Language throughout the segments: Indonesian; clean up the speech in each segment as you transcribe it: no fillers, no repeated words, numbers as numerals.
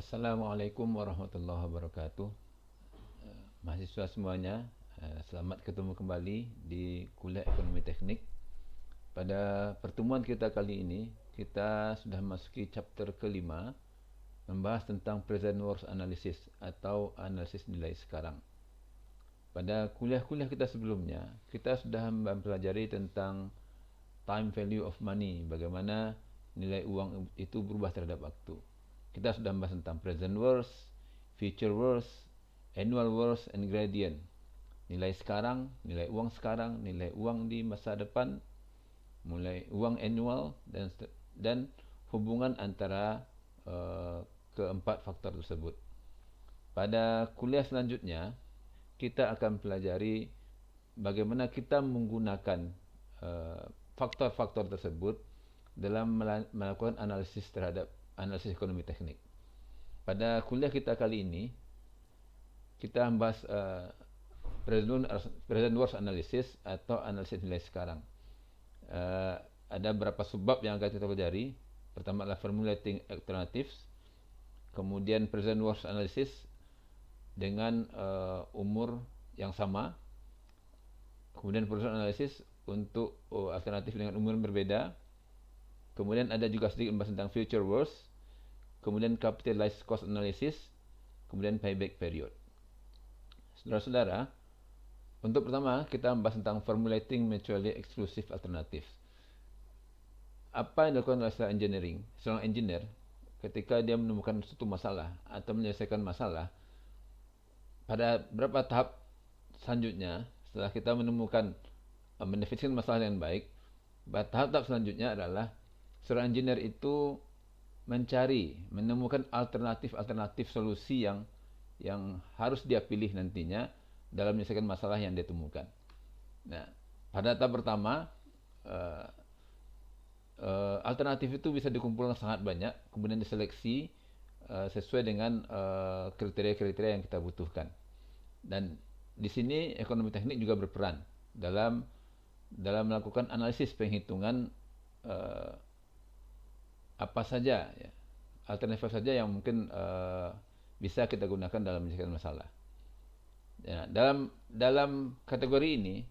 Assalamualaikum warahmatullahi wabarakatuh. Mahasiswa semuanya, selamat ketemu kembali di kuliah Ekonomi Teknik. Pada pertemuan kita kali ini, kita sudah memasuki chapter kelima, membahas tentang present worth analysis atau analisis nilai sekarang. Pada kuliah-kuliah kita sebelumnya, kita sudah mempelajari tentang time value of money, bagaimana nilai uang itu berubah terhadap waktu. Kita sudah membahas tentang present worth, future worth, annual worth, and gradient. Nilai sekarang, nilai uang sekarang, nilai uang di masa depan, mulai uang annual, dan hubungan antara keempat faktor tersebut. Pada kuliah selanjutnya, kita akan pelajari bagaimana kita menggunakan faktor-faktor tersebut dalam melakukan analisis terhadap analisis ekonomi teknik. Pada kuliah kita kali ini, kita membahas present worth analysis atau analisis nilai sekarang. Ada beberapa subbab yang akan kita pelajari. Pertama adalah formulating alternatives, kemudian present worth analysis dengan umur yang sama, kemudian present analysis untuk alternatif dengan umur yang berbeda, kemudian ada juga sedikit membahas tentang future worth, kemudian capitalized cost analysis, kemudian payback period. Saudara-saudara, untuk pertama kita membahas tentang formulating mutually exclusive alternatives. Apa yang dilakukan oleh seorang engineer ketika dia menemukan suatu masalah atau menyelesaikan masalah? Pada beberapa tahap selanjutnya, setelah kita menemukan mendefinisikan masalah yang baik, tahap-tahap selanjutnya adalah seorang engineer itu menemukan alternatif solusi yang harus dia pilih nantinya dalam menyelesaikan masalah yang dia temukan. Nah, pada tahap pertama, alternatif itu bisa dikumpulkan sangat banyak, kemudian diseleksi sesuai dengan kriteria-kriteria yang kita butuhkan. Dan di sini ekonomi teknik juga berperan dalam melakukan analisis penghitungan apa saja ya, alternatif saja yang mungkin bisa kita gunakan dalam menyelesaikan masalah. Ya, dalam kategori ini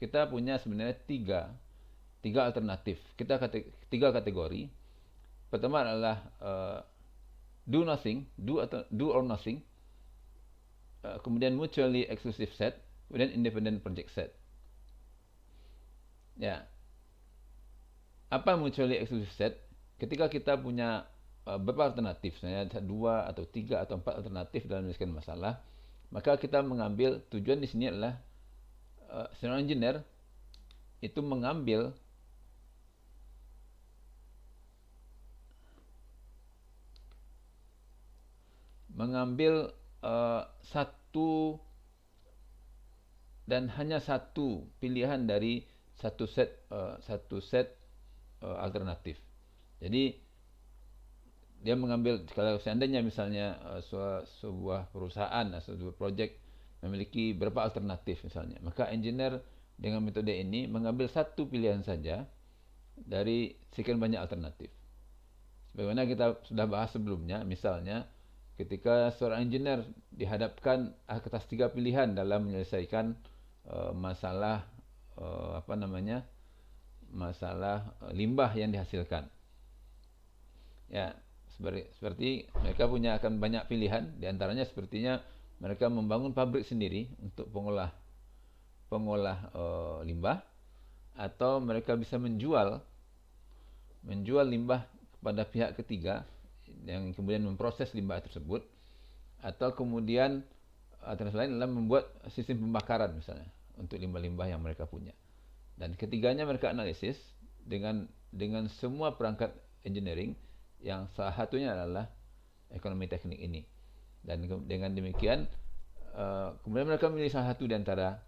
kita punya sebenarnya tiga alternatif. Tiga kategori. Pertama adalah do or nothing. Kemudian mutually exclusive set, kemudian independent project set. Ya. Apa mutually exclusive set? Ketika kita punya beberapa alternatif, misalnya 2 atau 3 atau 4 alternatif dalam menyelesaikan masalah, maka kita mengambil, tujuan di sini adalah seorang engineer itu mengambil satu dan hanya satu pilihan dari satu set alternatif. Jadi dia mengambil, kalau seandainya misalnya sebuah perusahaan atau sebuah project memiliki berapa alternatif misalnya, maka engineer dengan metode ini mengambil satu pilihan saja dari sekian banyak alternatif. Sebagaimana kita sudah bahas sebelumnya, misalnya ketika seorang engineer dihadapkan atas 3 pilihan dalam menyelesaikan masalah masalah limbah yang dihasilkan. Ya, seperti mereka punya akan banyak pilihan, diantaranya sepertinya mereka membangun pabrik sendiri untuk pengolah limbah, atau mereka bisa menjual limbah kepada pihak ketiga yang kemudian memproses limbah tersebut, atau kemudian alternatif lain adalah membuat sistem pembakaran misalnya untuk limbah-limbah yang mereka punya. Dan ketiganya mereka analisis dengan semua perangkat engineering, yang salah satunya adalah ekonomi teknik ini. Dan dengan demikian kemudian mereka memilih salah satu di antara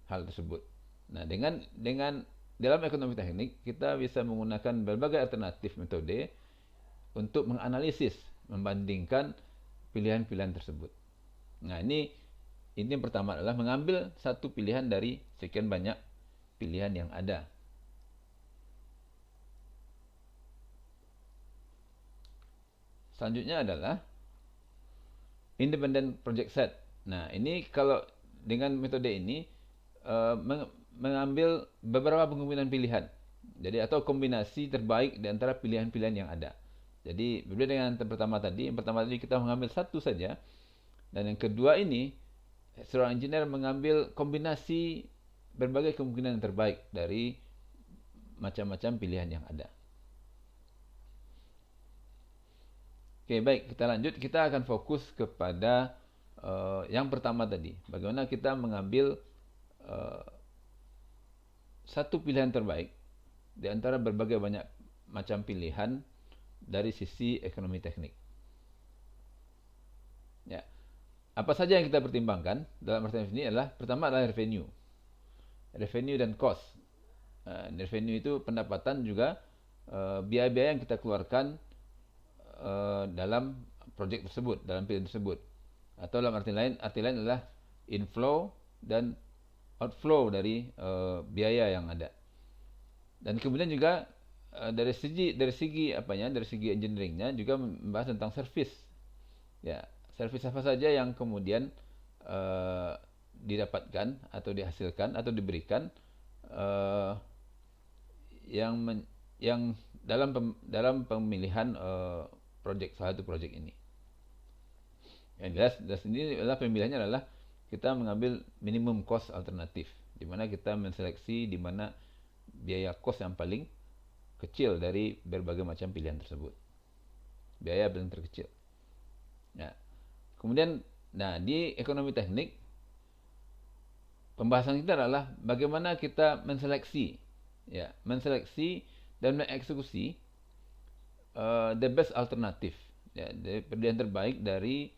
hal tersebut. Nah, dengan dalam ekonomi teknik kita bisa menggunakan berbagai alternatif metode untuk menganalisis, membandingkan pilihan-pilihan tersebut. Nah, ini yang pertama adalah mengambil satu pilihan dari sekian banyak pilihan yang ada. Selanjutnya adalah independent project set. Nah, ini kalau dengan metode ini mengambil beberapa kemungkinan pilihan. Jadi atau kombinasi terbaik di antara pilihan-pilihan yang ada. Jadi berbeda dengan yang pertama tadi. Yang pertama tadi kita mengambil satu saja, dan yang kedua ini seorang engineer mengambil kombinasi berbagai kemungkinan yang terbaik dari macam-macam pilihan yang ada. Oke, baik, kita lanjut. Kita akan fokus kepada yang pertama tadi. Bagaimana kita mengambil satu pilihan terbaik di antara berbagai banyak macam pilihan dari sisi ekonomi teknik. Ya. Apa saja yang kita pertimbangkan dalam artian ini adalah pertama adalah revenue dan cost. Revenue itu pendapatan juga biaya-biaya yang kita keluarkan dalam project tersebut, dalam pilihan tersebut. Atau dalam arti lain adalah inflow dan outflow dari biaya yang ada. Dan kemudian juga dari segi engineeringnya juga membahas tentang service. Ya, service apa saja yang kemudian didapatkan atau dihasilkan atau diberikan yang dalam pemilihan salah satu project ini. Yang jelas ini adalah pemilihannya adalah kita mengambil minimum cost alternatif, di mana kita menseleksi di mana biaya cost yang paling kecil dari berbagai macam pilihan tersebut. Biaya paling terkecil. Nah, kemudian di ekonomi teknik pembahasan kita adalah bagaimana kita menseleksi dan mengeksekusi the best alternative, ya, pilihan terbaik dari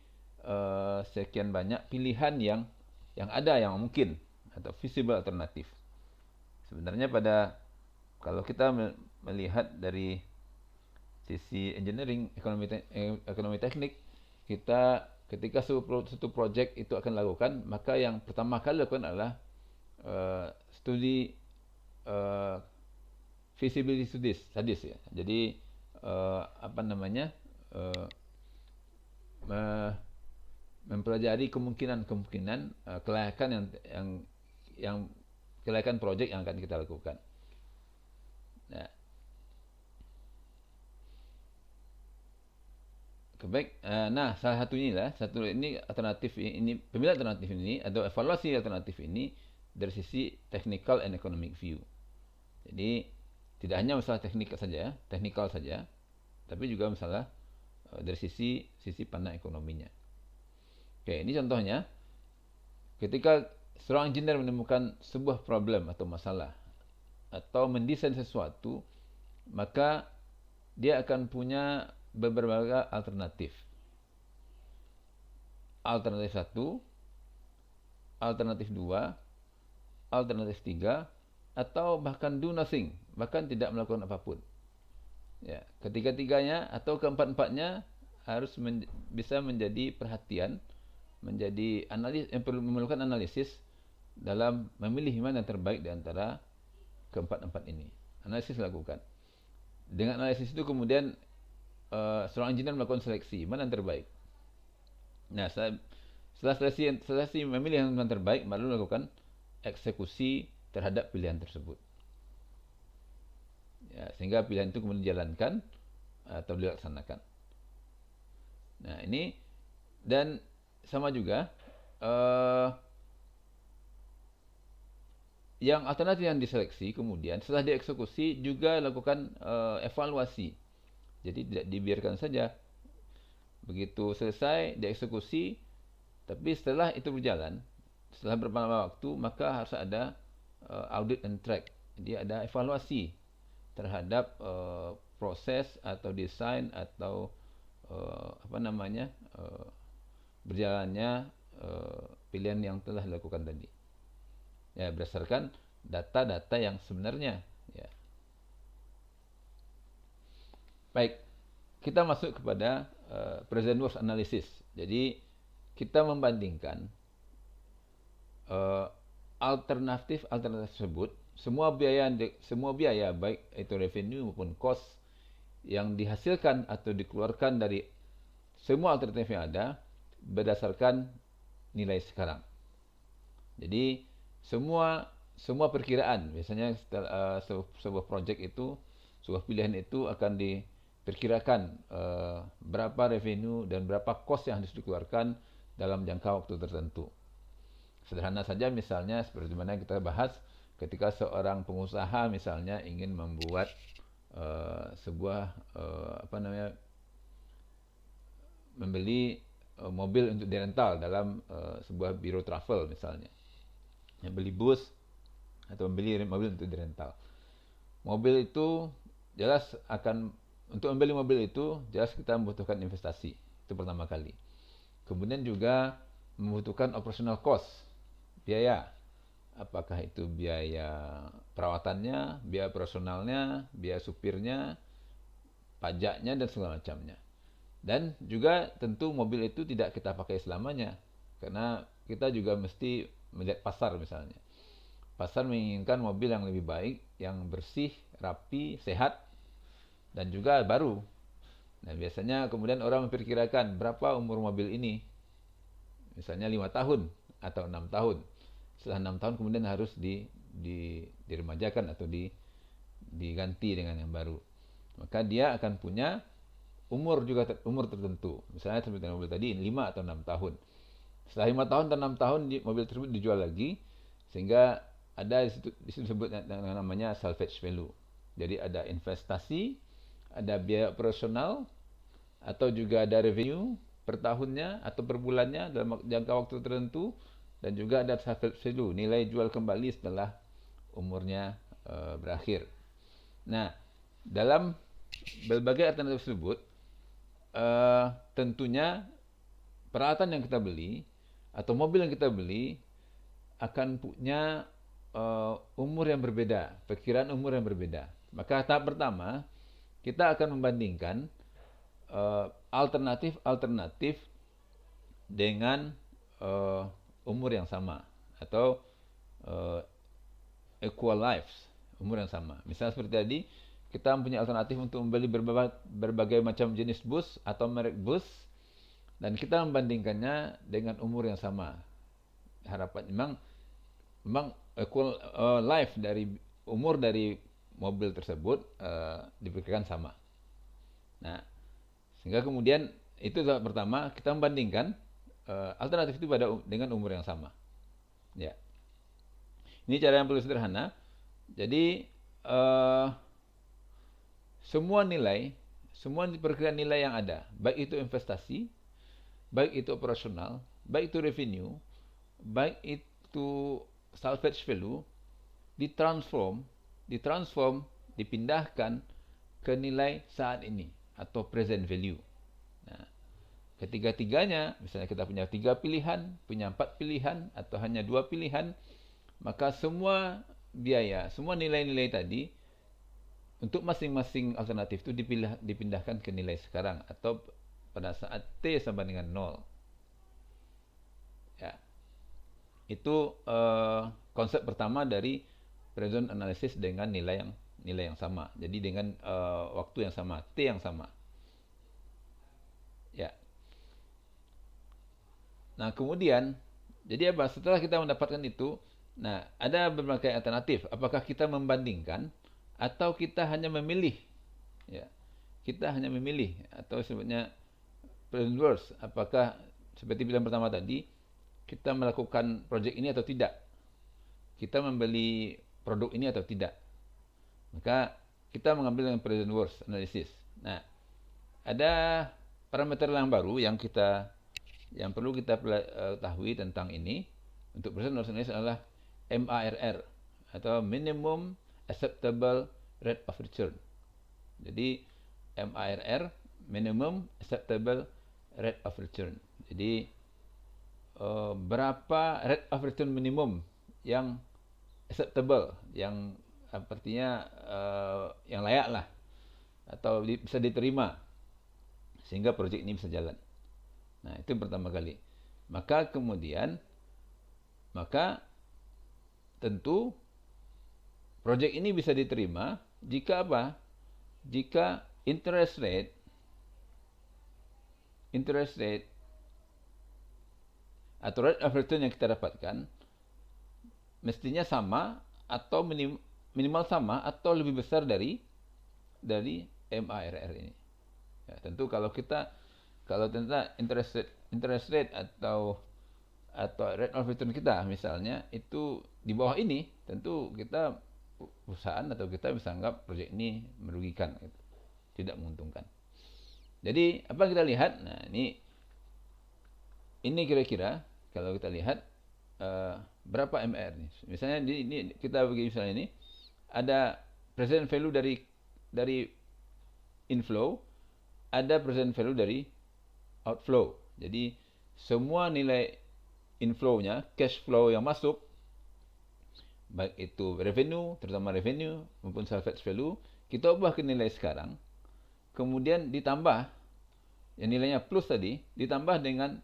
sekian banyak pilihan yang ada yang mungkin atau feasible alternatif. Sebenarnya kalau kita melihat dari sisi engineering, ekonomi teknik, kita ketika suatu project itu akan lakukan, maka yang pertama kali lakukan adalah studi feasibility studies ya. Jadi mempelajari kemungkinan kelayakan yang kelayakan project yang akan kita lakukan. Baik. Salah satunya pemilihan alternatif ini atau evaluasi alternatif ini dari sisi technical and economic view. Jadi tidak hanya masalah technical saja, tapi juga masalah dari sisi pandang ekonominya. Oke, ini contohnya ketika seorang engineer menemukan sebuah problem atau masalah atau mendesain sesuatu, maka dia akan punya beberapa alternatif. Alternatif 1, alternatif 2, alternatif 3, atau bahkan do nothing, bahkan tidak melakukan apapun. Ya, ketiga-tiganya atau keempat-empatnya harus bisa menjadi perhatian, menjadi memerlukan analisis dalam memilih mana yang terbaik di antara keempat-empat ini. Analisis dilakukan. Dengan analisis itu kemudian seorang engineer melakukan seleksi mana yang terbaik. Nah, setelah seleksi memilih yang terbaik, baru melakukan eksekusi terhadap pilihan tersebut. Ya, sehingga pilihan itu kemudian dijalankan atau dilaksanakan. Nah, ini dan sama juga yang alternatif yang diseleksi kemudian setelah dieksekusi juga lakukan evaluasi. Jadi tidak dibiarkan saja begitu selesai dieksekusi, tapi setelah itu berjalan, setelah berapa lama waktu, maka harus ada audit and track. Jadi ada evaluasi terhadap proses atau desain atau berjalannya pilihan yang telah dilakukan tadi. Ya, berdasarkan data-data yang sebenarnya. Ya. Baik, kita masuk kepada present worth analysis. Jadi kita membandingkan alternatif tersebut, semua biaya baik itu revenue maupun cost yang dihasilkan atau dikeluarkan dari semua alternatif yang ada, berdasarkan nilai sekarang. Jadi semua perkiraan, biasanya sebuah project itu, sebuah pilihan itu akan diperkirakan berapa revenue dan berapa cost yang harus dikeluarkan dalam jangka waktu tertentu. Sederhana saja misalnya seperti mana kita bahas ketika seorang pengusaha misalnya ingin membuat sebuah membeli mobil untuk dirental dalam sebuah biro travel misalnya. Beli bus atau membeli mobil untuk dirental. Mobil itu jelas untuk membeli mobil itu jelas kita membutuhkan investasi. Itu pertama kali. Kemudian juga membutuhkan operational cost, biaya. Apakah itu biaya perawatannya, biaya personalnya, biaya supirnya, pajaknya dan segala macamnya. Dan juga tentu mobil itu tidak kita pakai selamanya. Karena kita juga mesti melihat pasar misalnya. Pasar menginginkan mobil yang lebih baik, yang bersih, rapi, sehat, dan juga baru. Nah, biasanya kemudian orang memperkirakan berapa umur mobil ini. Misalnya 5 tahun atau 6 tahun. Setelah 6 tahun kemudian harus diremajakan atau diganti dengan yang baru. Maka dia akan punya umur tertentu. Misalnya seperti mobil tadi 5 atau 6 tahun. Setelah 5 tahun atau 6 tahun mobil tersebut dijual lagi, sehingga ada di situ disebut dengan namanya salvage value. Jadi ada investasi, ada biaya operasional, atau juga ada revenue per tahunnya atau per bulannya dalam jangka waktu tertentu, dan juga ada salvage value, nilai jual kembali setelah umurnya berakhir. Nah, dalam berbagai alternatif tersebut, tentunya peralatan yang kita beli atau mobil yang kita beli akan punya umur yang berbeda, perkiraan umur yang berbeda. Maka tahap pertama kita akan membandingkan alternatif dengan umur yang sama atau equal lives, umur yang sama. Misalnya seperti tadi, kita mempunyai alternatif untuk membeli berbagai macam jenis bus atau merek bus, dan kita membandingkannya dengan umur yang sama. Harapan memang equal life dari umur dari mobil tersebut diperkirakan sama. Nah, sehingga kemudian itu tahap pertama, kita membandingkan alternatif itu dengan umur yang sama. Ya. Ini cara yang paling sederhana. Jadi semua perkiraan nilai yang ada, baik itu investasi, baik itu operasional, baik itu revenue, baik itu salvage value, dipindahkan ke nilai saat ini atau present value. Nah, ketiga-tiganya, misalnya kita punya 3 pilihan, punya 4 pilihan, atau hanya 2 pilihan, maka semua biaya, semua nilai-nilai tadi untuk masing-masing alternatif itu dipindahkan ke nilai sekarang atau pada saat T sama dengan 0. Ya. Itu konsep pertama dari present analysis dengan nilai yang sama. Jadi dengan waktu yang sama, T yang sama. Ya. Nah, kemudian jadi apa? Setelah kita mendapatkan itu, nah, ada berbagai alternatif. Apakah kita membandingkan atau kita hanya memilih? Ya. Kita hanya memilih atau sebutnya present worst. Apakah seperti pilihan pertama tadi, kita melakukan project ini atau tidak? Kita membeli produk ini atau tidak? Maka kita mengambil yang present worst analysis. Nah, ada parameter yang baru yang perlu kita ketahui tentang ini untuk present worst analysis adalah MARR atau minimum acceptable rate of return. Jadi MARR, minimum acceptable rate of return. Jadi berapa rate of return minimum yang acceptable, yang artinya yang layak lah atau bisa diterima sehingga proyek ini bisa jalan. Nah, itu pertama kali. Maka tentu proyek ini bisa diterima jika apa? Jika interest rate atau rate of return yang kita dapatkan mestinya sama atau minimal sama atau lebih besar dari MARR ini. Ya, tentu kalau tentang interest rate atau rate of return kita misalnya itu di bawah ini, tentu kita perusahaan atau kita bisa anggap proyek ini merugikan, gitu, tidak menguntungkan. Jadi apa yang kita lihat? Nah, ini kira-kira kalau kita lihat berapa MR nih. Misalnya ini kita bagi misalnya ini ada present value dari inflow, ada present value dari outflow. Jadi semua nilai inflow-nya, cash flow yang masuk, baik itu revenue, terutama revenue maupun salvage value, kita ubah ke nilai sekarang. Kemudian ditambah yang nilainya plus tadi, ditambah dengan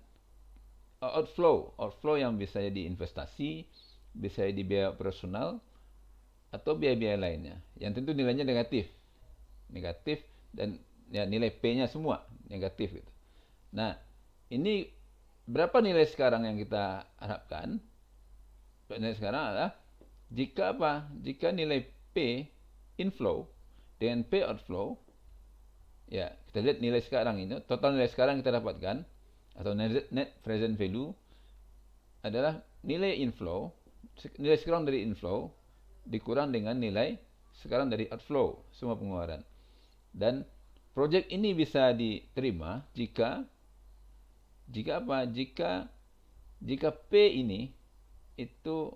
outflow yang bisa jadi investasi, bisa jadi biaya operasional atau biaya-biaya lainnya. Yang tentu nilainya negatif dan ya nilai P-nya semua negatif gitu. Nah, ini berapa nilai sekarang yang kita harapkan? Nilai sekarang adalah jika nilai P inflow dengan P outflow, ya kita lihat nilai sekarang ini, total nilai sekarang kita dapatkan atau net present value adalah nilai sekarang dari inflow dikurang dengan nilai sekarang dari outflow, semua pengeluaran. Dan project ini bisa diterima jika P ini itu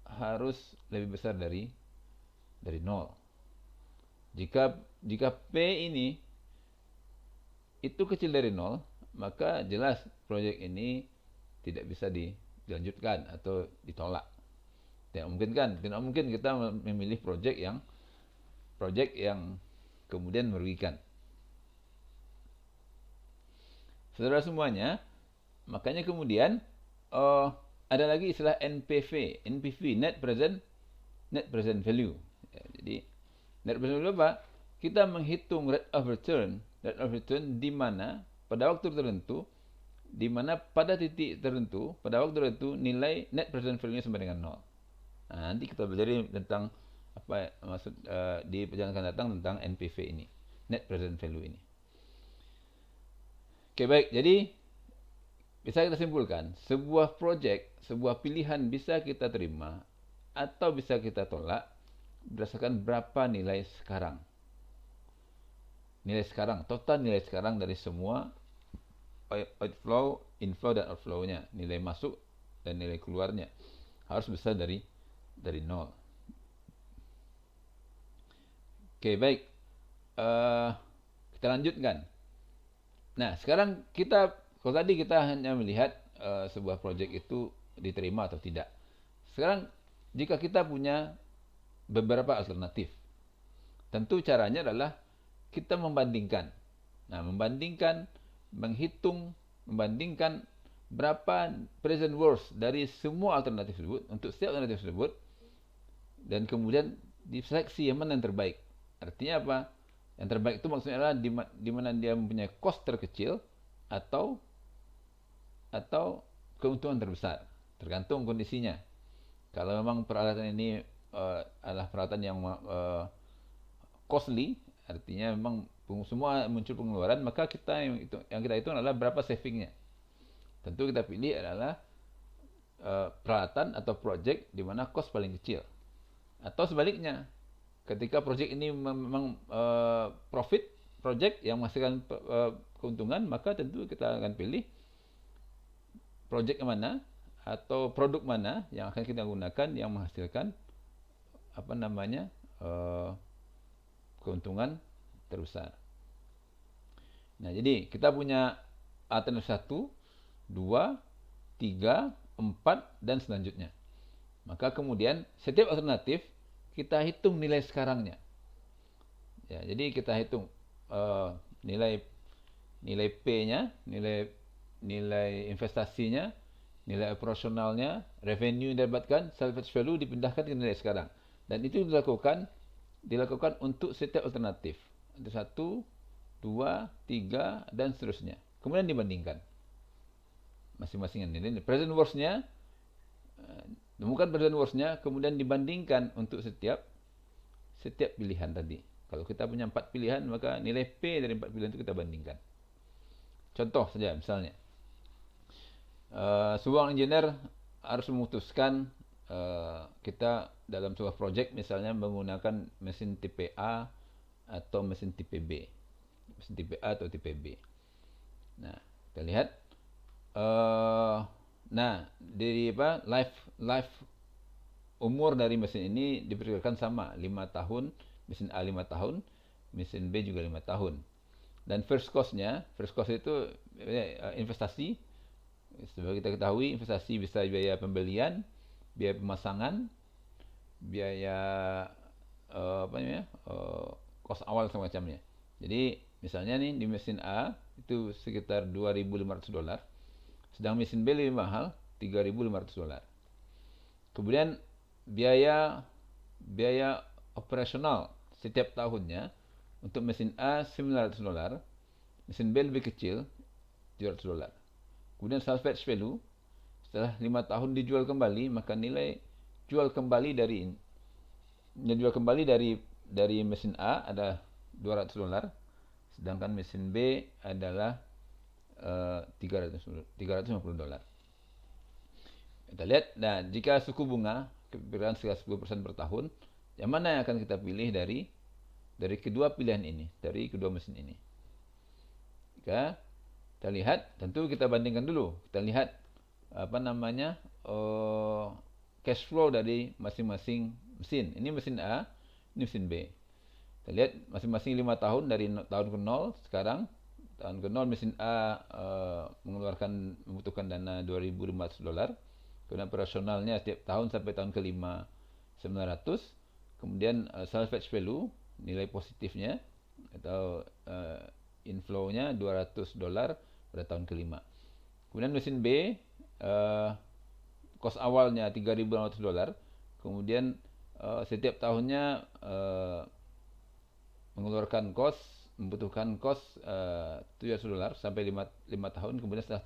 harus lebih besar dari 0. Jika P ini itu kecil dari 0, maka jelas proyek ini tidak bisa dilanjutkan atau ditolak. Tidak mungkin kita memilih proyek yang kemudian merugikan. Saudara semuanya, makanya kemudian ada lagi istilah NPV, net present value. Ya, jadi net present value apa? Kita menghitung rate of return di mana pada waktu tertentu, di mana pada titik tertentu, pada waktu tertentu nilai net present value-nya sama dengan 0. Nah, nanti kita belajar tentang apa maksud di perjalanan akan datang tentang NPV ini, net present value ini. Oke, baik. Jadi bisa kita simpulkan, sebuah project, sebuah pilihan bisa kita terima atau bisa kita tolak berdasarkan berapa nilai sekarang. Total nilai sekarang dari semua outflow, inflow dan outflow-nya, nilai masuk dan nilai keluarnya harus besar dari 0. Oke, baik. Kita lanjutkan. Nah, sekarang kalau tadi kita hanya melihat sebuah project itu diterima atau tidak. Sekarang jika kita punya beberapa alternatif, tentu caranya adalah kita membandingkan. Nah, membandingkan berapa present worth dari semua alternatif tersebut untuk setiap alternatif tersebut, dan kemudian diseleksi yang mana yang terbaik. Artinya apa? Yang terbaik itu maksudnya adalah di mana dia mempunyai cost terkecil atau keuntungan terbesar, tergantung kondisinya. Kalau memang peralatan ini adalah peralatan yang costly, artinya memang semua muncul pengeluaran, maka yang kita hitung adalah berapa savingnya. Tentu kita pilih adalah peralatan atau project di mana cost paling kecil. Atau sebaliknya, ketika project ini memang profit project yang menghasilkan keuntungan, maka tentu kita akan pilih project mana atau produk mana yang akan kita gunakan yang menghasilkan keuntungan terbesar. Nah, jadi kita punya alternatif 1, 2, 3, 4 dan selanjutnya. Maka kemudian setiap alternatif kita hitung nilai sekarangnya. Ya, jadi kita hitung nilai P-nya, nilai investasinya, nilai operasionalnya, revenue yang didapatkan, salvage value dipindahkan ke nilai sekarang. Dan itu dilakukan untuk setiap alternatif. Ada 1, 2, 3 dan seterusnya. Kemudian dibandingkan. masing-masing ini. Present worth-nya, temukan present worth-nya, kemudian dibandingkan untuk setiap pilihan tadi. Kalau kita punya 4 pilihan, maka nilai P dari 4 pilihan itu kita bandingkan. Contoh saja, misalnya, seorang engineer harus memutuskan kita dalam sebuah project misalnya menggunakan mesin tipe A atau mesin tipe B. Mesin tipe A atau tipe B. Nah, kita lihat. Nah, dari life umur dari mesin ini diperkirakan sama, 5 tahun, mesin A 5 tahun, mesin B juga 5 tahun. Dan first cost itu investasi. Seperti kita ketahui, investasi bisa biaya pembelian, biaya pemasangan, biaya kos awal semacamnya. Jadi misalnya nih di mesin A itu sekitar $2.500, sedang mesin B lebih mahal, $3.500. Kemudian biaya operasional setiap tahunnya untuk mesin A $900, mesin B lebih kecil, $700. Kemudian salvage value setelah 5 tahun dijual kembali, maka nilai jual kembali dari mesin A ada $200, sedangkan mesin B adalah $350. Kita lihat, nah jika suku bunga keperkiraan sekitar 10% per tahun, yang mana yang akan kita pilih dari kedua pilihan ini, dari kedua mesin ini? Kita lihat, tentu kita bandingkan dulu. Kita lihat cash flow dari masing-masing mesin. Ini mesin A, ini mesin B. Kita lihat masing-masing 5 tahun dari tahun ke 0 sekarang. Tahun ke 0 mesin A membutuhkan dana $2.500. Kemudian operasionalnya setiap tahun sampai tahun ke-5 $900. Kemudian salvage value, nilai positifnya atau inflow-nya $200 pada tahun ke-5. Kemudian mesin B, kos awalnya $3.500. Kemudian setiap tahunnya membutuhkan kos $700 sampai 5 tahun. Kemudian setelah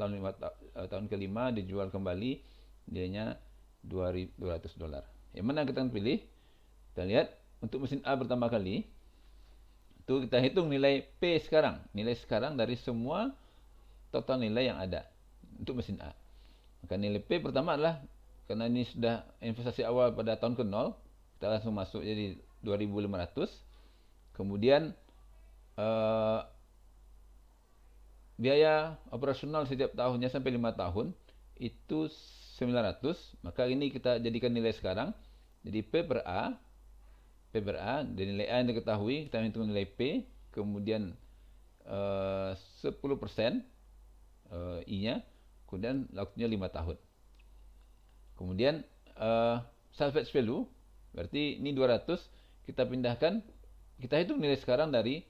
tahun ke-5 dijual kembali, nilainya $200. Yang mana kita pilih? Kita lihat untuk mesin A pertama kali, itu kita hitung nilai P sekarang. Nilai sekarang dari semua total nilai yang ada untuk mesin A. Maka nilai P pertama adalah, karena ini sudah investasi awal pada tahun ke-0, kita langsung masuk jadi 2.500. Kemudian biaya operasional setiap tahunnya sampai 5 tahun itu 900. Maka ini kita jadikan nilai sekarang. Jadi P per A, dan nilai A yang diketahui, kita hitung nilai P, kemudian 10% I-nya, kemudian waktunya 5 tahun. Kemudian salvage value, berarti ini 200, kita pindahkan, kita hitung nilai sekarang dari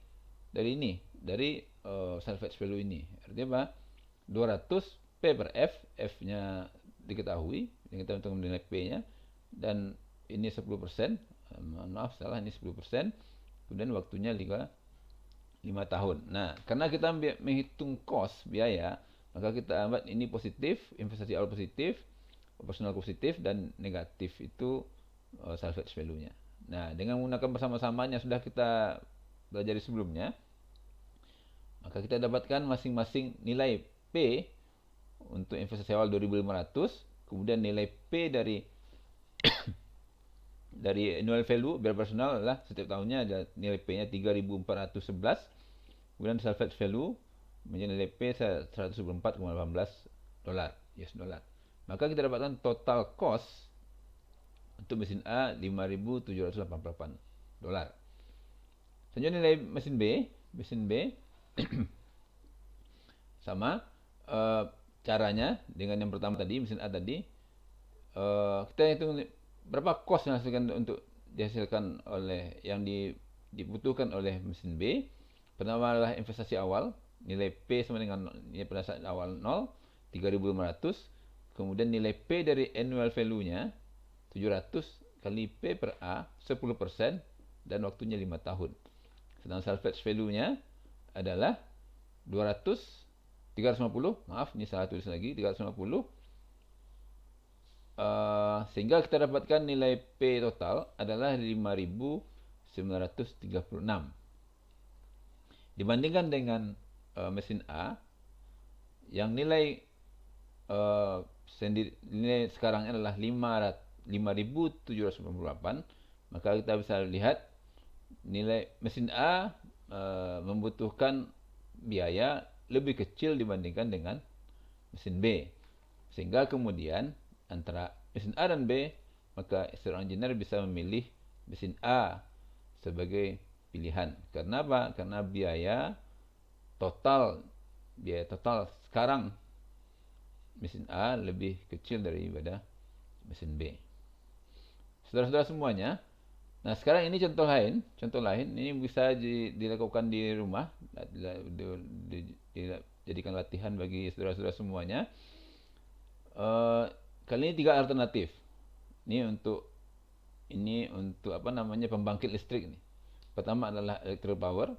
salvage value ini. Artinya apa? 200 P per F, F-nya diketahui, yang kita hitung nilai P-nya, dan ini 10%, maaf salah, ini 10%, kemudian waktunya 5 tahun. Nah, karena kita menghitung cost, biaya, maka kita ambil ini positif, investasi awal positif, operasional positif, dan negatif itu salvage value-nya. Nah, dengan menggunakan bersama-samanya sudah kita pelajari sebelumnya, maka kita dapatkan masing-masing nilai P untuk investasi awal 2.500, kemudian nilai P dari annual value biaya operasional adalah setiap tahunnya ada nilai P-nya 3.411, kemudian salvage value menjadi nilai P $114,18 US dollar. Maka kita dapatkan total cost untuk mesin A $5.788. Selanjutnya nilai mesin B sama caranya dengan yang pertama tadi, mesin A tadi. Kita hitung berapa cost yang dihasilkan oleh yang dibutuhkan oleh mesin B. Pertama adalah investasi awal, nilai P sama dengan nilai pendasar awal 0, 3.500. Kemudian nilai P dari annual value-nya 700 kali P per A, 10%, dan waktunya 5 tahun. Sedangkan salvage value-nya adalah 200 350, maaf, ini salah tulis lagi, 350. Sehingga kita dapatkan nilai P total adalah 5.936. Dibandingkan dengan mesin A yang nilai nilai sekarang adalah 5.798, maka kita bisa lihat nilai mesin A membutuhkan biaya lebih kecil dibandingkan dengan mesin B. Sehingga kemudian antara mesin A dan B, maka seorang engineer bisa memilih mesin A sebagai pilihan. Karena apa? Karena biaya total sekarang mesin A lebih kecil daripada mesin B. Saudara-saudara semuanya, nah sekarang ini contoh lain ini bisa dilakukan di rumah, dijadikan latihan bagi saudara-saudara semuanya. Kali ini 3 alternatif. Ini untuk pembangkit listrik ini. Pertama adalah electric power,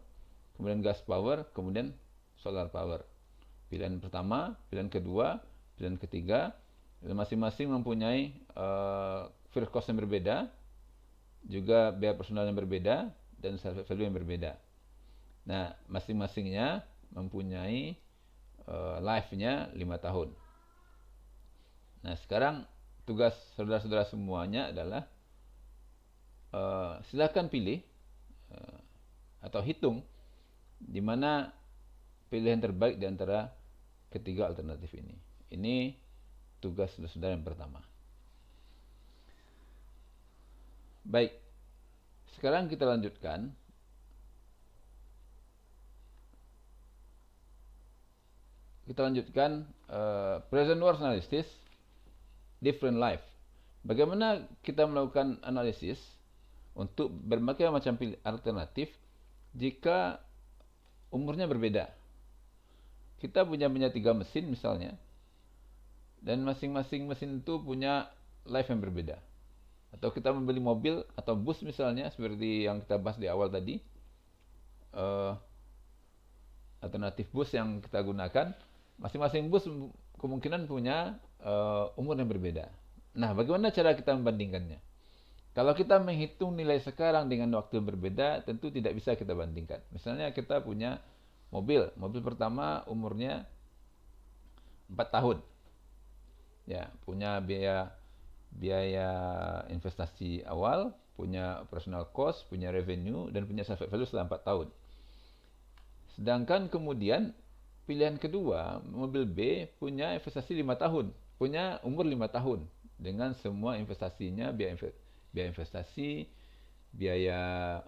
kemudian gas power, kemudian solar power. Pilihan pertama, pilihan kedua, pilihan ketiga, dan masing-masing mempunyai first cost yang berbeda, juga biaya personal yang berbeda, dan service value yang berbeda. Nah, masing-masingnya mempunyai life-nya 5 tahun. Nah, sekarang tugas saudara-saudara semuanya adalah silakan pilih atau hitung di mana pilihan terbaik di antara ketiga alternatif ini. Ini tugas saudara-saudara yang pertama. Baik, sekarang kita lanjutkan. Present world analysis, different life. Bagaimana kita melakukan analisis untuk berbagai macam alternatif jika umurnya berbeda. Kita punya 3 mesin misalnya, dan masing-masing mesin itu punya life yang berbeda. Atau kita membeli mobil atau bus misalnya, seperti yang kita bahas di awal tadi, alternatif bus yang kita gunakan, masing-masing bus kemungkinan punya umur yang berbeda. Nah, bagaimana cara kita membandingkannya? Kalau kita menghitung nilai sekarang dengan waktu yang berbeda, tentu tidak bisa kita bandingkan. Misalnya kita punya mobil pertama umurnya 4 tahun. Ya, punya biaya investasi awal, punya operational cost, punya revenue, dan punya service value setelah 4 tahun. Sedangkan kemudian pilihan kedua, mobil B punya investasi 5 tahun, punya umur 5 tahun dengan semua investasinya, biaya investasi, biaya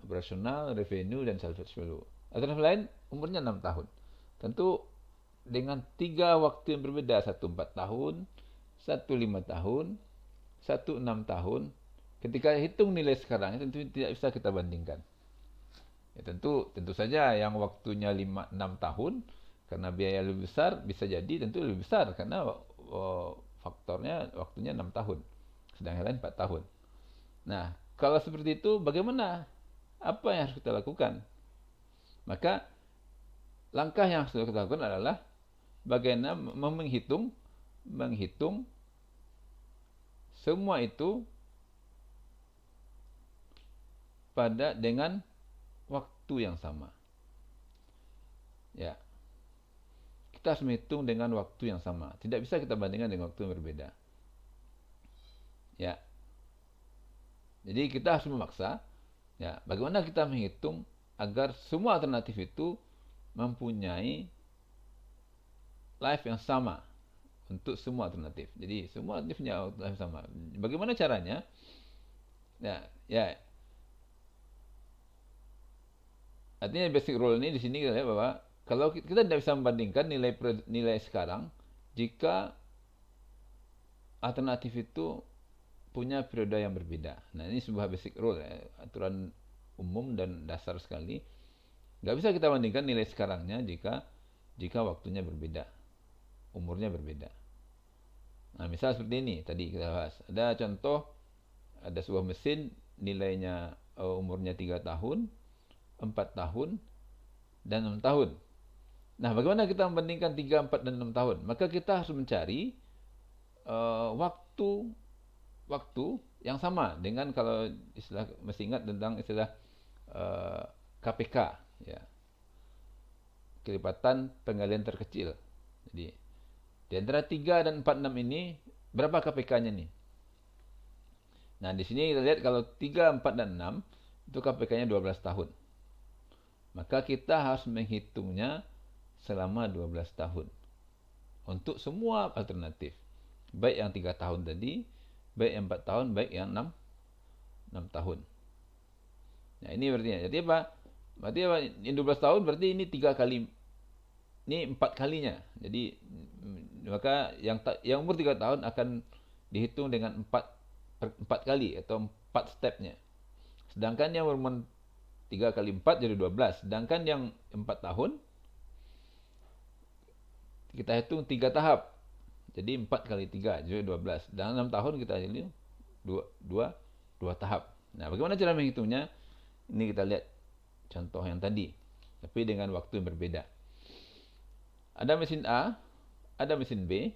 operasional, revenue, dan service value. Alternatif lain umurnya 6 tahun. Tentu dengan 3 waktu yang berbeda, 1 4 tahun, 1 5 tahun, 1 6 tahun. Ketika hitung nilai sekarang, tentu tidak bisa kita bandingkan. Ya, tentu saja yang waktunya 5-6 tahun karena biaya lebih besar, bisa jadi tentu lebih besar karena faktornya waktunya 6 tahun. Sedangkan lain 4 tahun. Nah, kalau seperti itu bagaimana? Apa yang harus kita lakukan? Maka langkah yang harus kita lakukan adalah bagaimana menghitung semua itu dengan waktu yang sama. Ya. Kita harus menghitung dengan waktu yang sama. Tidak bisa kita bandingkan dengan waktu yang berbeda. Ya. Jadi kita harus memaksa. Ya, bagaimana kita menghitung agar semua alternatif itu mempunyai life yang sama untuk semua alternatif. Jadi semua alternatifnya life yang sama. Bagaimana caranya? Ya. Artinya basic rule ini di sini kita lihat bahwa kalau kita tidak bisa membandingkan nilai sekarang jika alternatif itu punya periode yang berbeda. Nah, ini sebuah basic rule, aturan umum dan dasar sekali. Nggak bisa kita bandingkan nilai sekarangnya jika waktunya berbeda, umurnya berbeda. Nah, misal seperti ini tadi kita bahas. Ada contoh, ada sebuah mesin nilainya umurnya 3 tahun, 4 tahun, dan 6 tahun. Nah, bagaimana kita membandingkan 3, 4, dan 6 tahun? Maka kita harus mencari waktu waktu yang sama dengan, kalau istilah, mesti ingat tentang istilah eh, KPK, ya, kelipatan penggalian terkecil. Jadi di antara 3 dan 4, 6 ini berapa KPK-nya nih? Nah, di sini kita lihat kalau 3, 4, dan 6 itu KPK-nya 12 tahun. Maka kita harus menghitungnya selama 12 tahun untuk semua alternatif. Baik yang 3 tahun tadi, baik yang 4 tahun, baik yang 6 tahun. Nah, ini artinya. Jadi apa? Berarti apa? Ini 12 tahun berarti ini 3 kali, ini 4 kalinya. Jadi maka yang umur 3 tahun akan dihitung dengan 4 kali atau 4 stepnya. Sedangkan yang umur 3 kali 4 jadi 12. Sedangkan yang 4 tahun kita hitung 3 tahap. Jadi 4 kali 3 jadi 12. Dan 6 tahun kita jadi 2 tahap. Nah, bagaimana cara menghitungnya? Ini kita lihat contoh yang tadi, tapi dengan waktu yang berbeda. Ada mesin A, ada mesin B.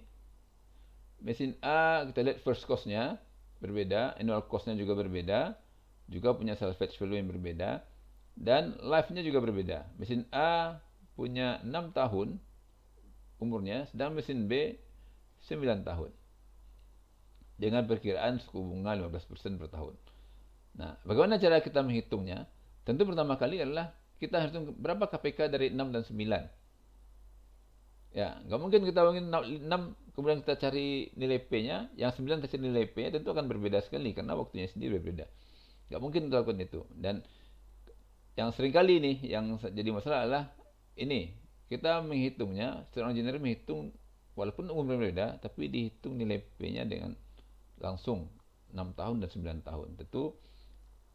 Mesin A kita lihat first cost-nya berbeda, annual cost-nya juga berbeda, juga punya salvage value yang berbeda, dan life-nya juga berbeda. Mesin A punya 6 tahun umurnya, sedang mesin B 9 tahun. Dengan perkiraan suku bunga 15% per tahun. Nah, bagaimana cara kita menghitungnya? Tentu pertama kali adalah kita harus hitung berapa KPK dari 6 dan 9. Ya, nggak mungkin kita ingin 6 kemudian kita cari nilai P-nya, yang 9 kita cari nilai P-nya, tentu akan berbeda sekali karena waktunya sendiri berbeda. Nggak mungkin kita lakukan itu. Dan yang sering kali nih yang jadi masalah adalah ini, kita menghitungnya, seorang engineer menghitung walaupun umur berbeda, tapi dihitung nilai P-nya dengan langsung 6 tahun dan 9 tahun. Tentu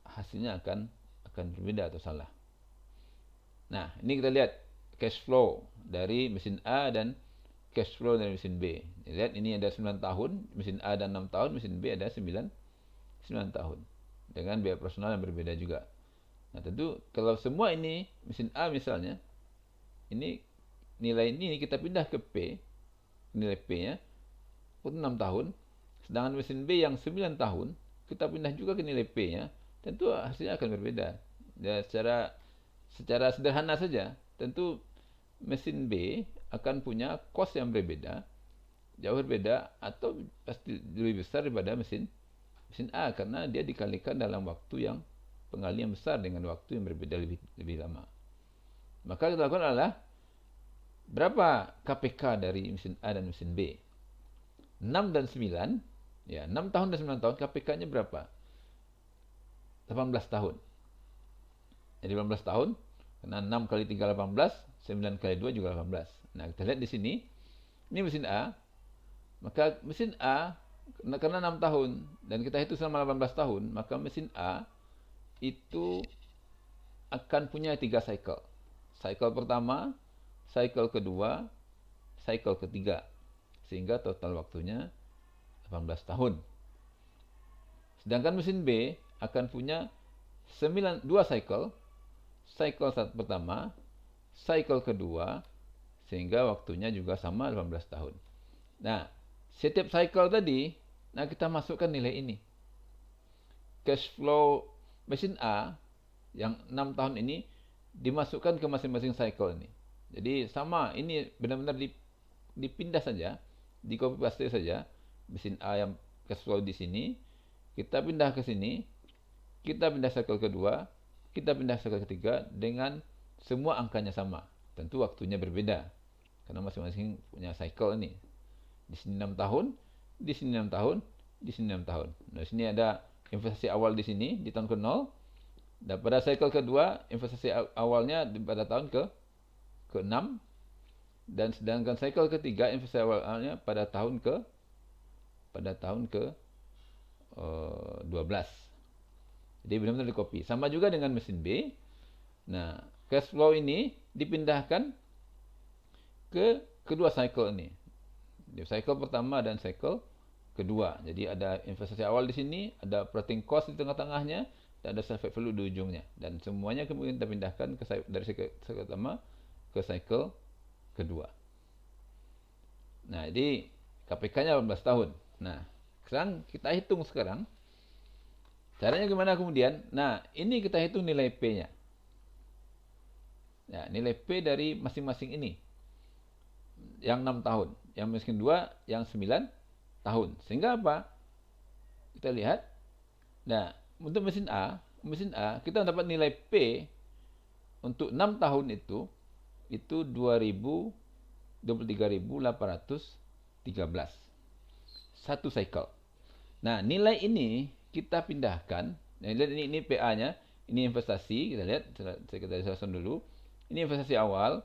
hasilnya akan berbeda atau salah. Nah, ini kita lihat cash flow dari mesin A dan cash flow dari mesin B. Lihat, ini ada 9 tahun, mesin A ada 6 tahun, mesin B ada 9 tahun. Dengan biaya operasional yang berbeda juga. Nah, tentu kalau semua ini, mesin A misalnya, ini nilai ini kita pindah ke P, nilai P-nya, untuk 6 tahun. Sedangkan mesin B yang 9 tahun, kita pindah juga ke nilai P-nya, tentu hasilnya akan berbeda. Ya, secara sederhana saja, tentu mesin B akan punya cost yang berbeda, jauh berbeda, atau pasti lebih besar daripada mesin A, karena dia dikalikan dalam waktu yang pengalian besar dengan waktu yang berbeda lebih lama. Maka kita lakukan adalah berapa KPK dari mesin A dan mesin B? 6 dan 9, ya, 6 tahun dan 9 tahun KPK-nya berapa? 18 tahun. Jadi 18 tahun, karena 6 kali 3 18, 9 kali 2 juga 18. Nah, kita lihat di sini, ini mesin A, maka mesin A, karena 6 tahun, dan kita hitung selama 18 tahun, maka mesin A itu akan punya 3 cycle. Cycle pertama, cycle kedua, cycle ketiga. Sehingga total waktunya 18 tahun. Sedangkan mesin B akan punya 2 cycle. Cycle pertama, cycle kedua, sehingga waktunya juga sama 18 tahun. Nah, setiap cycle tadi, nah kita masukkan nilai ini. Cash flow mesin A yang 6 tahun ini dimasukkan ke masing-masing cycle ini. Jadi sama, ini benar-benar dipindah saja, di copy paste saja. Mesin A yang cash flow di sini, kita pindah ke sini, kita pindah cycle kedua, kita pindah cycle ketiga dengan semua angkanya sama. Tentu waktunya berbeda karena masing-masing punya cycle ini. Di sini 6 tahun, di sini 6 tahun, di sini 6 tahun. Nah, di sini ada investasi awal di sini di tahun ke-0. Dan pada cycle kedua, investasi awalnya pada tahun ke-6. Dan sedangkan cycle ketiga, investasi awalnya pada tahun ke 12. Jadi benar-benar di copy. Sama juga dengan mesin B. Nah, cash flow ini dipindahkan ke kedua cycle ini. Di cycle pertama dan cycle kedua. Jadi ada investasi awal di sini, ada operating cost di tengah-tengahnya, dan ada salvage value di ujungnya. Dan semuanya kemudian kita pindahkan dari cycle pertama ke cycle kedua. Nah, jadi KPK-nya 18 tahun. Nah, sekarang kita hitung sekarang. Caranya gimana kemudian? Nah, ini kita hitung nilai P-nya. Ya, nilai P dari masing-masing ini. Yang 6 tahun. Yang mesin 2, yang 9 tahun. Sehingga apa? Kita lihat. Nah, untuk mesin A kita dapat nilai P untuk 6 tahun itu 23.813 satu cycle. Nah, nilai ini kita pindahkan. Nah, ini PA-nya, ini investasi, kita lihat, kita jelaskan dulu. Ini investasi awal,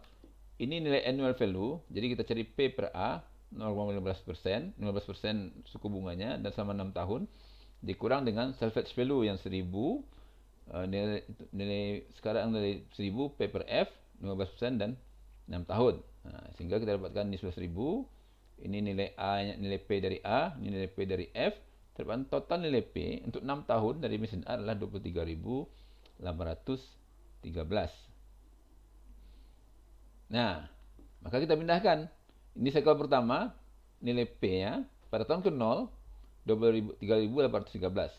ini nilai annual value. Jadi kita cari P per A 0,15%, 15% suku bunganya dan selama 6 tahun dikurang dengan salvage value yang 1000, nilai sekarang nilai 1000 P per F 15% dan 6 tahun. Nah, sehingga kita dapatkan ini 11.000. Ini nilai A, nilai P dari A, ini nilai P dari F. Terdapat total nilai P untuk 6 tahun dari mesin A adalah 23.813. Nah, maka kita pindahkan. Ini cycle pertama, nilai P-nya pada tahun ke-0 23.813.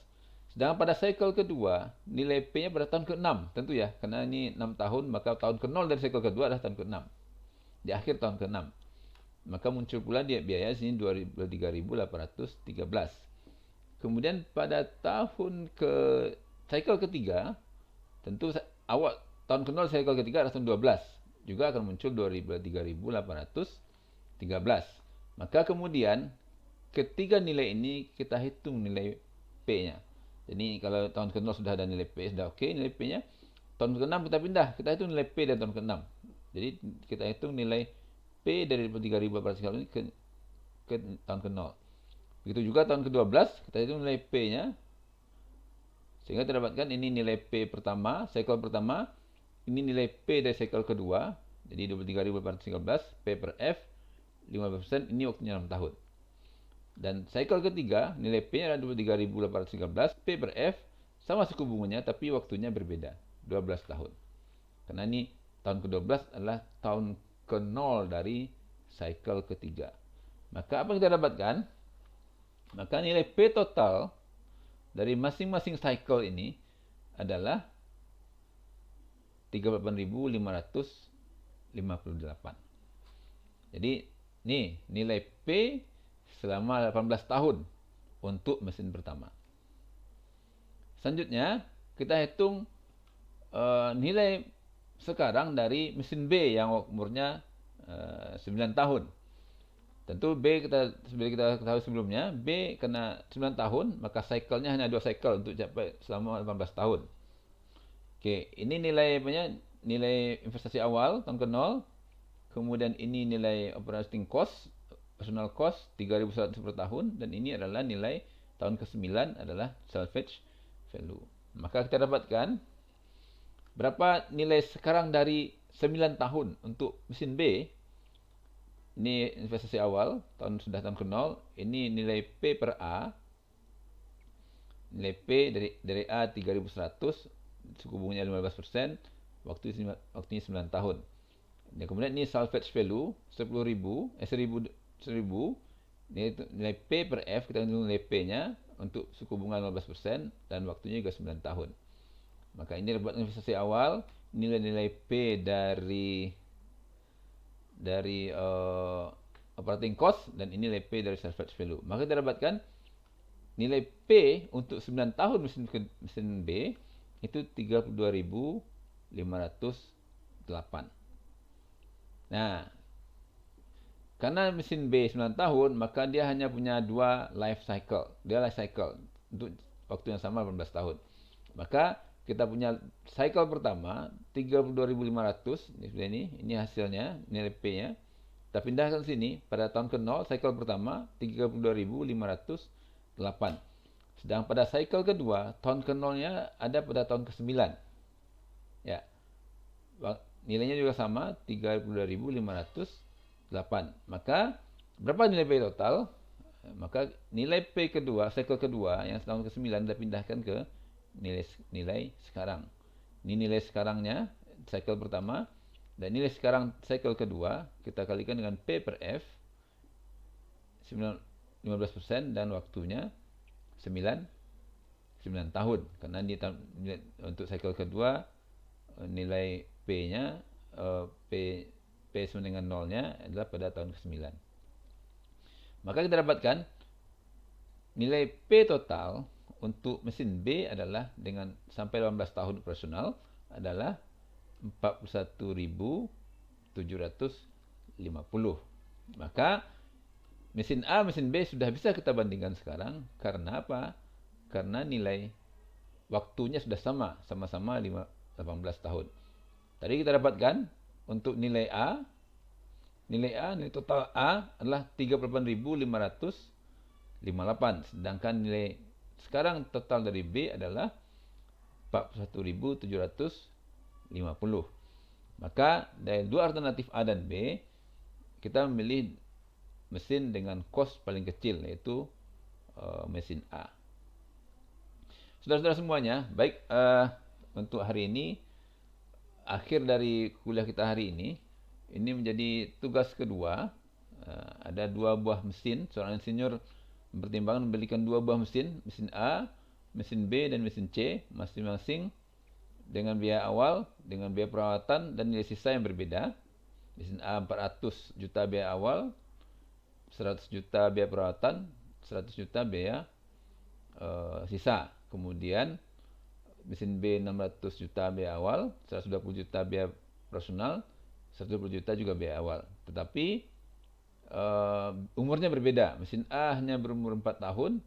Sedangkan pada cycle kedua, nilai P-nya pada tahun ke-6, tentu ya, karena ini 6 tahun, maka tahun ke-0 dari cycle kedua adalah tahun ke-6. Di akhir tahun ke-6. Maka muncul pula dia biaya sini 23.813. Kemudian pada tahun cycle ketiga, tentu awal tahun ke-0 cycle ketiga adalah tahun 12. Juga akan muncul 23.813. Maka kemudian ketiga nilai ini kita hitung nilai P-nya. Jadi kalau tahun ke-0 sudah ada nilai P, sudah oke nilai P-nya. Tahun ke-6 kita pindah, kita hitung nilai P dari tahun ke-6. Jadi kita hitung nilai P dari 3.813 ini ke tahun ke-0. Begitu juga tahun ke-12 kita hitung nilai P-nya. Sehingga kita dapatkan ini nilai P pertama, cycle pertama. Ini nilai P dari cycle kedua. Jadi 23.813 P per F 15%, ini waktunya 6 tahun. Dan cycle ketiga, nilai P-nya adalah 23.813 P per F, sama suku bunganya tapi waktunya berbeda, 12 tahun. Karena ini tahun ke-12 adalah tahun ke-0 dari cycle ketiga. Maka apa yang kita dapatkan? Maka nilai P total dari masing-masing cycle ini adalah 38.558. Jadi nih nilai P selama 18 tahun untuk mesin pertama. Selanjutnya kita hitung nilai sekarang dari mesin B yang umurnya 9 tahun. Tentu B seperti kita ketahui sebelumnya, B kena 9 tahun, maka cycle-nya hanya 2 cycle untuk capai selama 18 tahun. Oke, ini nilai nilai investasi awal tahun ke-0. Kemudian ini nilai operating cost, personal cost 3.100 per tahun, dan ini adalah nilai tahun ke-9 adalah salvage value. Maka kita dapatkan berapa nilai sekarang dari 9 tahun untuk mesin B. Ini investasi awal tahun ke-0. Ini nilai P per A. Nilai P dari A 3.100, suku bunganya 15%, waktunya 9 tahun. Dan kemudian ini salvage value 10.000, 1.000. Nilai P per F, kita hitung nilai P-nya untuk suku bunga 15% dan waktunya juga 9 tahun. Maka ini buat investasi awal, nilai-nilai P dari operating cost, dan ini nilai P dari salvage value. Maka kita dapatkan nilai P untuk 9 tahun mesin B itu 32.508. Nah, karena mesin B 9 tahun, maka dia hanya punya 2 life cycle. Dia life cycle untuk waktu yang sama 18 tahun. Maka kita punya cycle pertama 32.500, ini hasilnya, nilai P-nya. Kita pindahkan sini pada tahun ke-0, cycle pertama 32.508. Sedang pada cycle kedua, tahun ke-0-nya ada pada tahun ke-9. Ya. Nilainya juga sama, 32.508. Maka berapa nilai P total? Maka nilai P kedua, cycle kedua yang tahun ke-9 kita pindahkan ke nilai sekarang. Ini nilai sekarangnya, cycle pertama Dan nilai sekarang cycle kedua kita kalikan dengan P per F 15% dan waktunya 9 tahun. Karena untuk cycle kedua nilai P-nya P sama dengan nolnya adalah pada tahun ke-9. Maka kita dapatkan nilai P total untuk mesin B adalah dengan sampai 18 tahun operasional adalah 41.750. Maka mesin A, mesin B sudah bisa kita bandingkan sekarang. Karena apa? Karena nilai waktunya sudah sama-sama 18 tahun. Tadi kita dapatkan untuk nilai total A adalah 38.558. Sedangkan nilai sekarang total dari B adalah 41.750. Maka dari dua alternatif A dan B, kita memilih mesin dengan kos paling kecil, yaitu mesin A. Saudara-saudara semuanya, baik untuk hari ini, akhir dari kuliah kita hari ini menjadi tugas kedua. Ada 2 buah mesin. Seorang insinyur mempertimbangkan membelikan 2 buah mesin A, mesin B, dan mesin C, masing-masing dengan biaya awal, dengan biaya perawatan, dan nilai sisa yang berbeda. Mesin A 400 juta biaya awal, 100 juta biaya perawatan, 100 juta biaya sisa. Kemudian mesin B 600 juta biaya awal, 120 juta biaya operasional, 120 juta juga biaya awal. Tetapi umurnya berbeda. Mesin A hanya berumur 4 tahun,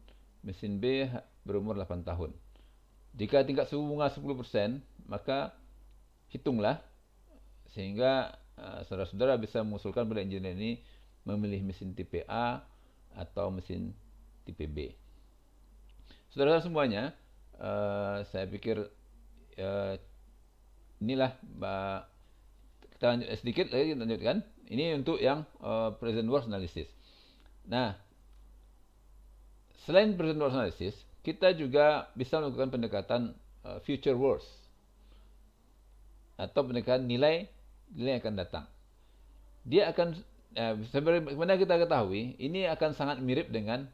mesin B berumur 8 tahun. Jika tingkat suku bunga 10%, maka hitunglah sehingga saudara-saudara bisa mengusulkan pada engineer ini memilih mesin tipe A atau mesin tipe B. Saudara-saudara semuanya, saya pikir inilah kita sedikit lagi kita lanjutkan. Ini untuk yang present worst analysis. Nah, selain present worst analysis, kita juga bisa melakukan pendekatan future worst atau pendekatan nilai yang akan datang. Dia akan sebenarnya kita ketahui ini akan sangat mirip dengan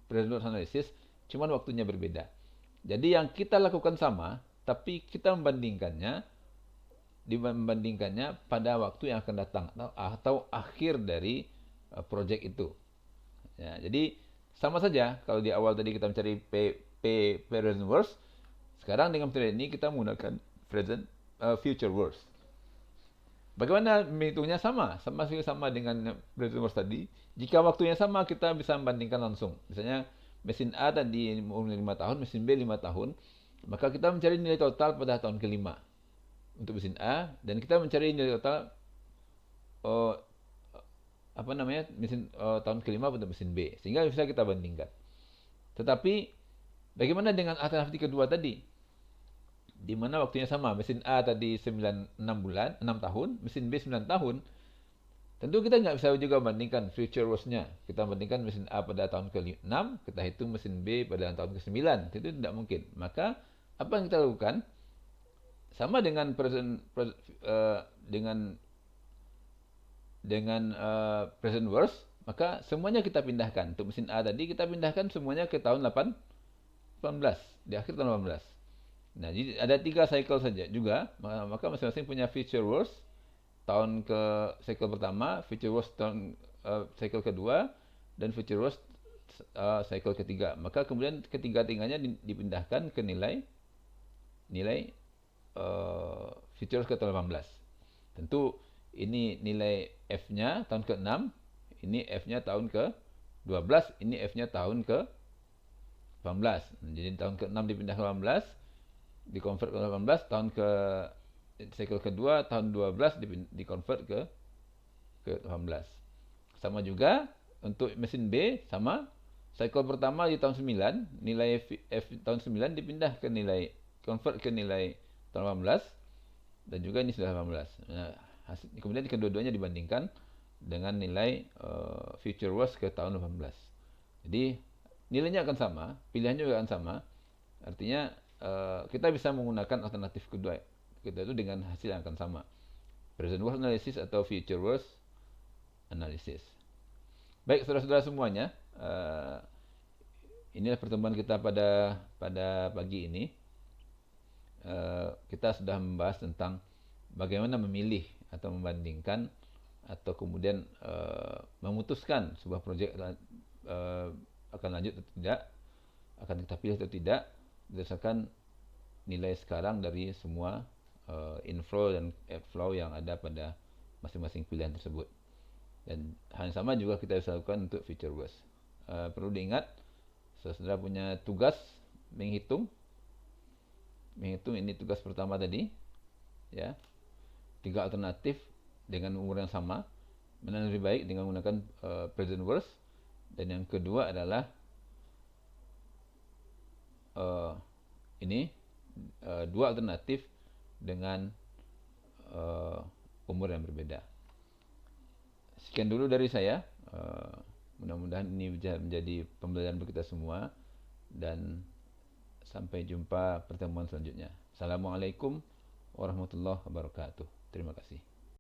present worst analysis, cuman waktunya berbeda. Jadi yang kita lakukan sama, tapi kita membandingkannya pada waktu yang akan datang atau akhir dari project itu. Ya, jadi sama saja kalau di awal tadi kita mencari present worst, sekarang dengan metode ini kita menggunakan future worst. Bagaimana menghitungnya? Sama dengan present worst tadi. Jika waktunya sama, kita bisa membandingkan langsung. Misalnya mesin A tadi umur 5 tahun, mesin B 5 tahun, maka kita mencari nilai total pada tahun ke-5 untuk mesin A, dan kita mencari nilai total mesin tahun ke-5 untuk mesin B, sehingga bisa kita bandingkan. Tetapi bagaimana dengan alternatif kedua tadi, di mana waktunya sama? Mesin A tadi 6 tahun, mesin B 9 tahun. Tentu kita nggak bisa juga bandingkan future worst-nya. Kita bandingkan mesin A pada tahun ke-6, kita hitung mesin B pada tahun ke-9. Itu tidak mungkin. Maka apa yang kita lakukan? Sama dengan present worst, maka semuanya kita pindahkan. Untuk mesin A tadi kita pindahkan semuanya ke tahun 18, di akhir tahun 18. Nah, jadi ada 3 cycle saja juga, maka masing-masing punya future worst tahun ke cycle pertama, future worst tahun cycle kedua, dan future worst cycle ketiga. Maka kemudian ketiga-tiganya dipindahkan ke nilai future worst ke tahun 18. Tentu ini nilai F-nya tahun ke-6, ini F-nya tahun ke-12, ini F-nya tahun ke-18. Jadi tahun ke-6 dipindah ke 18, dikonvert ke 18, tahun ke cycle kedua tahun 12 dikonvert ke 18. Sama juga untuk mesin B, sama. Cycle pertama di tahun 9, nilai F tahun 9 dipindah ke nilai, convert ke nilai tahun 18, dan juga ini sudah 18. Nah, kemudian kedua-duanya dibandingkan dengan nilai future worst ke tahun 18. Jadi nilainya akan sama, pilihannya juga akan sama. Artinya kita bisa menggunakan alternatif kedua itu dengan hasil yang akan sama. present worst analysis atau future worst analysis. Baik saudara-saudara semuanya, inilah pertemuan kita pada pagi ini. Kita sudah membahas tentang bagaimana memilih atau membandingkan atau kemudian memutuskan sebuah proyek akan lanjut atau tidak, akan kita pilih atau tidak berdasarkan nilai sekarang dari semua inflow dan outflow yang ada pada masing-masing pilihan tersebut. Dan hal yang sama juga kita bisa lakukan untuk future worst. Perlu diingat, saudara punya tugas menghitung ini tugas pertama tadi, ya, 3 alternatif dengan umur yang sama, mana lebih baik dengan menggunakan present worst, dan yang kedua adalah ini 2 alternatif dengan umur yang berbeda. Sekian dulu dari saya. Mudah-mudahan ini bisa menjadi pembelajaran bagi kita semua, dan sampai jumpa pertemuan selanjutnya. Assalamualaikum warahmatullahi wabarakatuh. Terima kasih.